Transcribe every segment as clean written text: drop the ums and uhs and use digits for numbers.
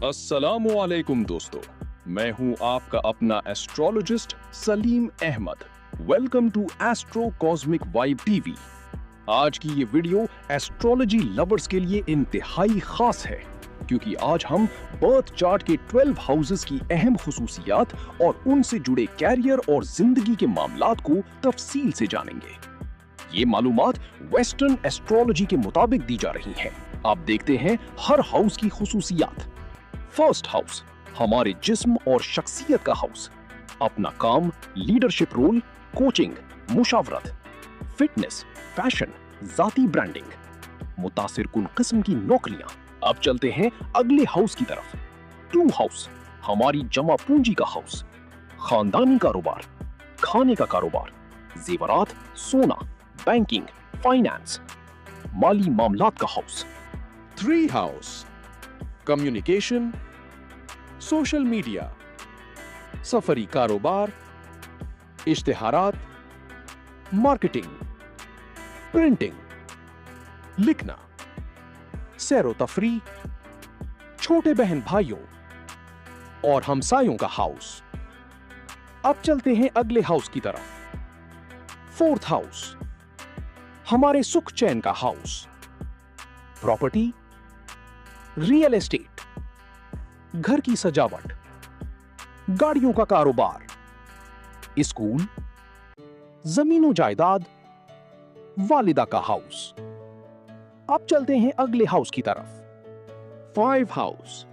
अस्सलामुअलैकुम दोस्तों, मैं हूं आपका अपना astrologist Salim Ahmed. Welcome to astro cosmic vibe TV. आज की ये वीडियो एस्ट्रोलॉजी लवर्स के लिए इंतहाई खास है, क्योंकि आज हम बर्थ चार्ट के 12 हाउसेस की अहम खुसूसियात और उनसे जुड़े कैरियर और जिंदगी के मामलात को तफसील से जानेंगे। ये मालूमात वेस्टर्न एस्ट्रोलॉजी के मुताबिक दी जा रही हैं। आप देखते हैं हर हाउस की खुसूसियात। फर्स्ट हाउस हमारे जिस्म और शख्सियत का हाउस। अपना काम, लीडरशिप रोल, कोचिंग, मुशावरत, फिटनेस, फैशन, जाती ब्रांडिंग, मुतासिर कुन किस्म की नौकरियां। अब चलते हैं अगले हाउस की तरफ। टू हाउस हमारी जमा पूंजी का हाउस। खानदानी कारोबार, खाने का कारोबार, जेवरात, सोना, बैंकिंग, फाइनेंस, माली मामलात का house. Three house communication, social media, सफरी कारोबार, इश्तिहारात, मार्केटिंग, प्रिंटिंग, लिखना, सैरो तफरी, छोटे बहन भाइयों और हमसायों का हाउस। अब चलते हैं अगले हाउस की तरफ। फोर्थ हाउस हमारे सुख चैन का हाउस। प्रॉपर्टी, रियल एस्टेट, घर की सजावट, गाड़ियों का कारोबार, स्कूल, जमीनों जायदाद, वालिदा का हाउस। अब चलते हैं अगले हाउस की तरफ। फाइव हाउस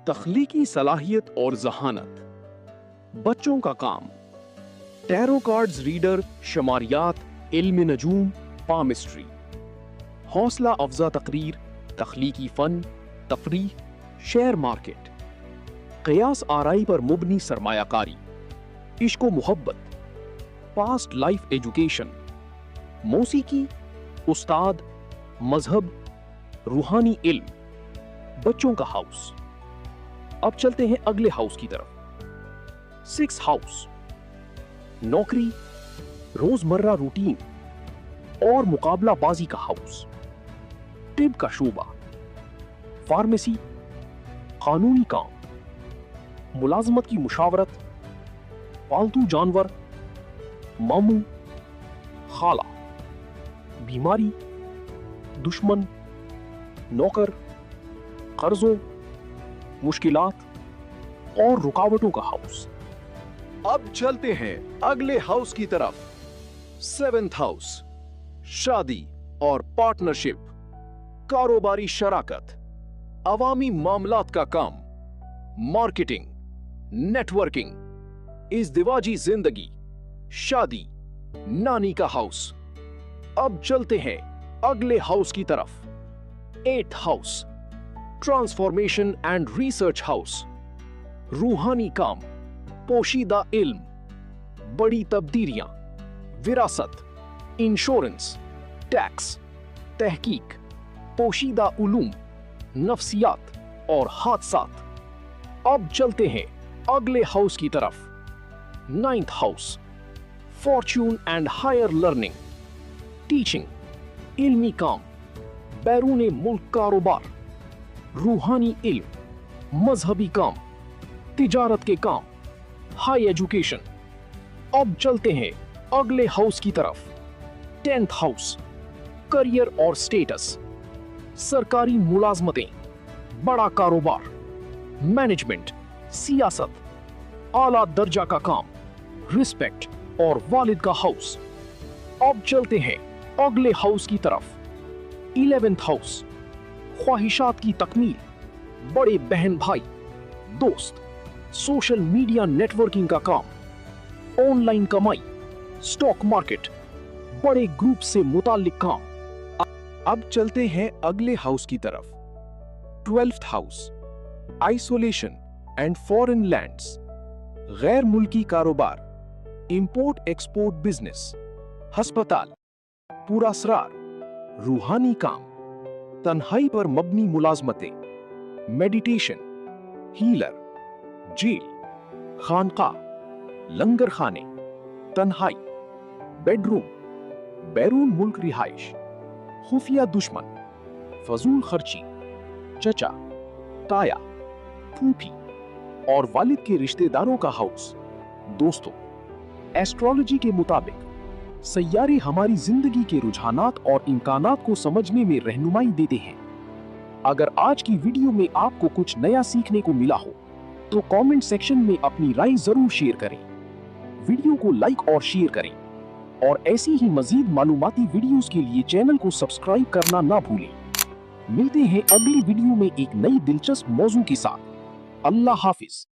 तख्लीकी सलाहियत और जहानत, बच्चों का काम, टैरो कार्ड्स रीडर, शमारियात, इल्म नजूम, पामिस्ट्री, हौसला अफजा तकरीर, तख्लीकी फन, तफरीह, शेयर मार्केट, क़यास आराई पर मुबनी सरमायाकारी, इश्को मोहब्बत, पास्ट लाइफ एजुकेशन, मौसीकी, उस्ताद, मजहब, रूहानी इल्म, बच्चों का हाउस। अब चलते हैं अगले हाउस की तरफ। सिक्स हाउस नौकरी, रोजमर्रा रूटीन और मुकाबलाबाजी का हाउस। टिब का शोबा, फार्मेसी, कानूनी काम, मुलाजमत की मुशावरत, पालतू जानवर, मामू, खाला, बीमारी, दुश्मन, नौकर, कर्जों, मुश्किलात और रुकावटों का हाउस। अब चलते हैं अगले हाउस की तरफ। सेवेंथ हाउस शादी और पार्टनरशिप, कारोबारी शराकत, अवामी मामलात का काम, मार्केटिंग, नेटवर्किंग, इज़्दिवाजी जिंदगी, शादी, नानी का हाउस। अब चलते हैं अगले हाउस की तरफ। Eight house transformation and research house, रूहानी काम, पोशीदा इल्म, बड़ी तब्दीलियां, विरासत, इंश्योरेंस, टैक्स, तहकीक, पोशीदा उलूम, नफ्सियात और हादसात। अब चलते हैं अगले हाउस की तरफ। Ninth house fortune and higher learning, teaching, इल्मी काम, बैरून मुल्क कारोबार, रूहानी इल्म, मजहबी काम, तिजारत के काम, हाई एजुकेशन। अब चलते हैं अगले हाउस की तरफ। टेंथ हाउस करियर और स्टेटस, सरकारी मुलाजमतें, बड़ा कारोबार, मैनेजमेंट, सियासत, आला दर्जा का काम, रिस्पेक्ट और वालिद का हाउस। अब चलते हैं अगले हाउस की तरफ। 11th हाउस ख्वाहिशात की तकमील, बड़े बहन भाई, दोस्त, सोशल मीडिया नेटवर्किंग का काम, ऑनलाइन कमाई, स्टॉक मार्केट, बड़े ग्रुप से मुताल्लिक काम। अब चलते हैं अगले हाउस की तरफ। 12th house isolation and foreign lands, गैर मुल्की कारोबार, इंपोर्ट एक्सपोर्ट बिजनेस, हस्पताल, पूरा असरार, रूहानी काम, तन्हाई पर मबनी मुलाजमतें, मेडिटेशन, हीलर, जेल, खानका, लंगर खाने, तन्हाई, बेडरूम, बैरून मुल्क रिहाइश, खुफिया दुश्मन, फजूल खर्ची, चचा, ताया, फूफी और वालिद के रिश्तेदारों का हाउस। दोस्तों, एस्ट्रोलॉजी के मुताबिक सैयारे हमारी जिंदगी के रुझानात और इम्कानात को समझने में रहनुमाई देते हैं। अगर आज की वीडियो में आपको कुछ नया सीखने को मिला हो तो कमेंट सेक्शन में अपनी राय जरूर शेयर करें। वीडियो को लाइक और शेयर करें और ऐसी ही मजीद मालूमाती वीडियोस के लिए चैनल को सब्सक्राइब करना ना भूलें। मिलते हैं अगली वीडियो में एक नई दिलचस्प मौजू के साथ। अल्लाह हाफिज।